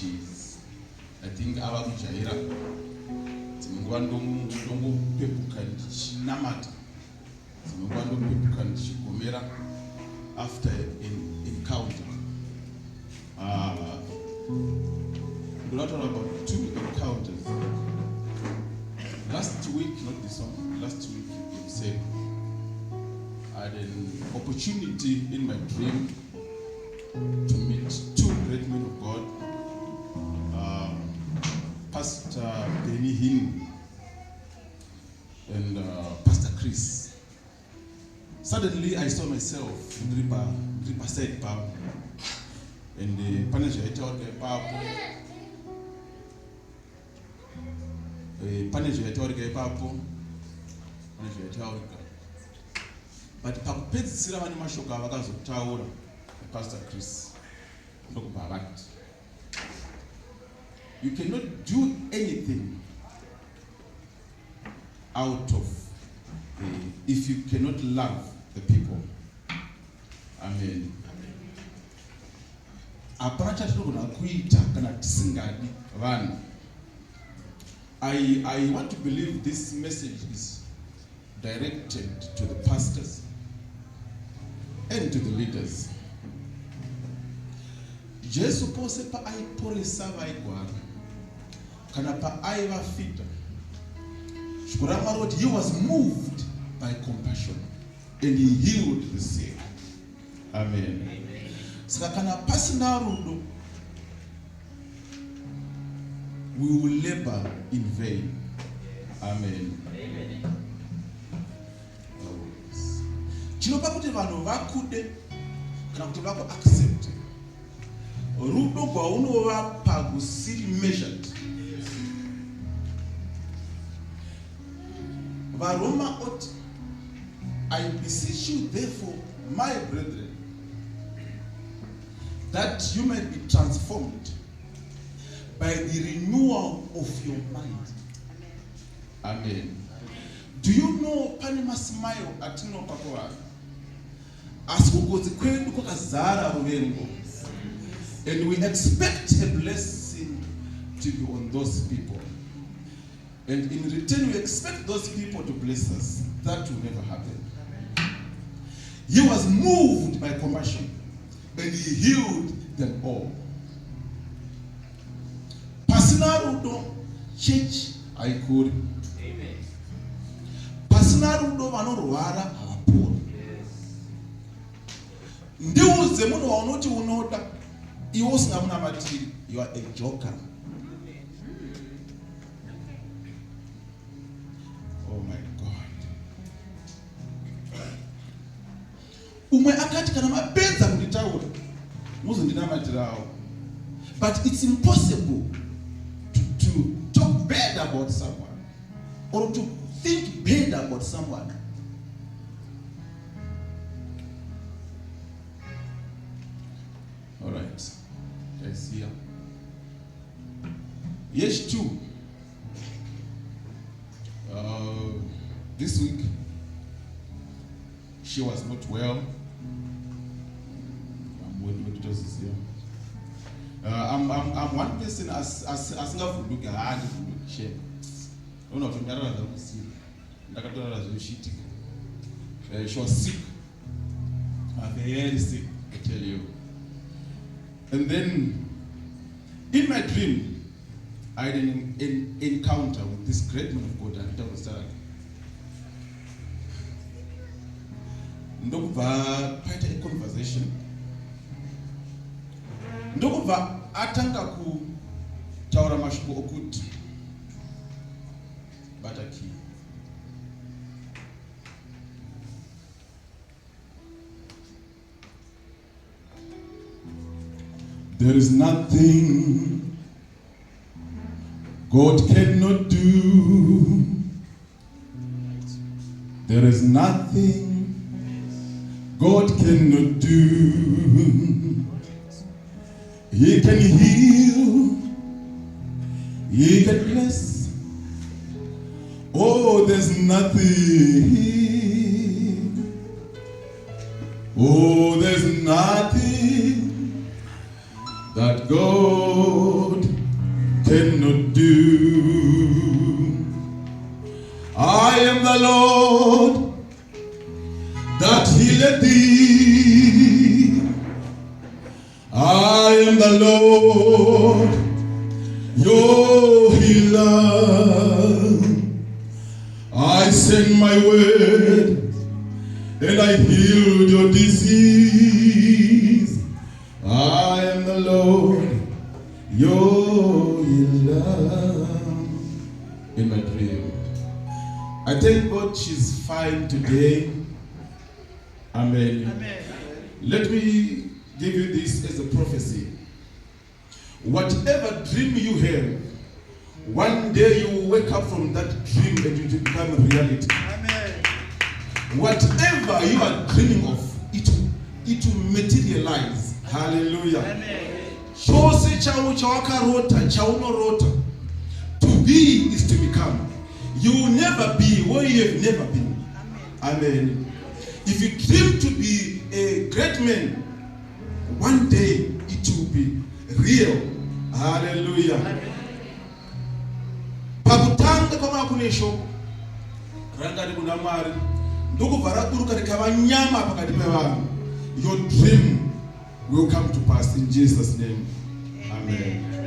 she's, I think ava kujaira dzimwe nguva ndongopepuka ndichinamata, dzimwe nguva ndopepuka ndichigomera after an encounter. We're talking about 2 encounters. Last week, not this one, last week in Sale, I had an opportunity in my dream to meet 2 great men of God, Pastor Benny Hinn and Pastor Chris. Suddenly I saw myself in the side pub, and the manager told me manager yataurika ipapo, manager yataurika, but pakupedzisira vane mashoko avakazotaura Pastor Chris ndokubva vakati, you cannot do anything out of if you cannot love the people. Amen. Hapana chatinogona kuita kana tisingadi vanhu. I want to believe this message is directed to the pastors and to the leaders. Jesu pose pa aiporesa vaigwara kana pa aivafita, shoko raMwari kuti he was moved by compassion and he healed the sick. Amen. Saka kana pasina rudo, we will labor in vain. Amen. Chinopa kuti vanhu vakude kana kuti vako accept rudo gwaunovapa kusiri measured. Varoma oti, I beseech you therefore, my brethren, that you might be transformed by the renewal of your mind. Amen. Do you know panema smile atino pakoa? Asikukozi kwedu kwakazara ruvengo. And we expect a blessing to be on those people. And in return, we expect those people to bless us. That will never happen. He was moved by compassion, and he healed them all. Pasinarudo church I could. Amen. Pasinarudo vanorwara havaponi. Ndiuze munhu waunoti unoda, iwe usingamunamatiri, you are a joker. Oh my God. Umwe akati kana mapenza kunditaura, muzondinamatirawo. But it's impossible to talk bad about someone or to think bad about someone. All right. Guys here. Yes, too. This week, she was not well. I'm one person as ngavuduka hadi kudukishe. Ona tundarara za kusiri. Ndakatora zoshitika. She was sick. Very sick, I tell you. And then in my dream, I had an encounter with this great man of God, and it was ndokubva paita a conversation, ndokubva atanga kutaura mashoko okuti bataki. There is nothing God cannot do. There is nothing God cannot do. He can heal. He can bless. Oh, there's nothing. Oh, there's nothing that God cannot do. I am the Lord that healeth thee. I am the Lord, your healer. I send my word and I healed your disease. I am the Lord, your healer. In my dream, I thank God she's fine today. Amen. Amen. Let me give you this as a prophecy. Whatever dream you have, one day you will wake up from that dream and it will become a reality. Amen. Whatever you are dreaming of, it will materialize. Hallelujah. Amen. Chose chawakarota, chaunorota. To be is to become. You will never be where you have never been. Amen. If you dream to be a great man, one day it will be real. Hallelujah. Pakutanga kama kunesho rangari kuna mwari ndokubvara kuruka rikava nyama pakati pevanhu. Your dream will come to pass in Jesus' name. Amen.